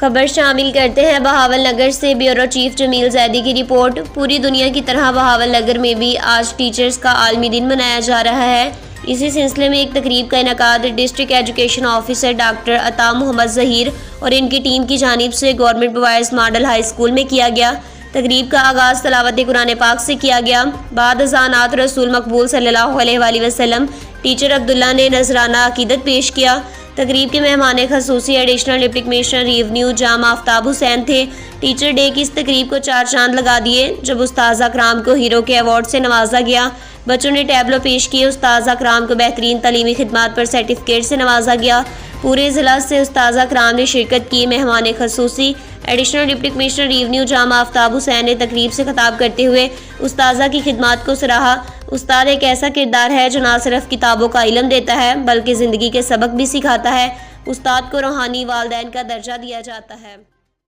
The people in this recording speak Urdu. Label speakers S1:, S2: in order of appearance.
S1: خبر شامل کرتے ہیں بہاول نگر سے بیورو چیف جمیل زیدی کی رپورٹ۔ پوری دنیا کی طرح بہاول نگر میں بھی آج ٹیچرز کا عالمی دن منایا جا رہا ہے۔ اسی سلسلے میں ایک تقریب کا انعقاد ڈسٹرکٹ ایجوکیشن آفیسر ڈاکٹر عطا محمد ظہیر اور ان کی ٹیم کی جانب سے government boys model high school میں کیا گیا۔ تقریب کا آغاز تلاوت قرآن پاک سے کیا گیا۔ بعد ازاں نعت رسول مقبول صلی اللہ علیہ وآلہ وسلم ٹیچر عبداللہ نے نذرانہ عقیدت پیش کیا۔ تقریب کے مہمان خصوصی ایڈیشنل ڈپٹی کمشنر ریونیو جامع آفتاب حسین تھے۔ ٹیچر ڈے کی اس تقریب کو 4 چاند لگا دیے جب استاذہ کرام کو ہیرو کے ایوارڈ سے نوازا گیا۔ بچوں نے ٹیبلو پیش کیے۔ استاذہ کرام کو بہترین تعلیمی خدمات پر سرٹیفکیٹ سے نوازا گیا۔ پورے ضلع سے استاذہ کرام نے شرکت کی۔ مہمان خصوصی ایڈیشنل ڈپٹی کمشنر ریونیو جامع آفتاب حسین نے تقریب سے خطاب کرتے ہوئے استاذہ کی خدمات کو سراہا۔ استاد ایک ایسا کردار ہے جو نہ صرف کتابوں کا علم دیتا ہے بلکہ زندگی کے سبق بھی سکھاتا ہے۔ استاد کو روحانی والدین کا درجہ دیا جاتا ہے۔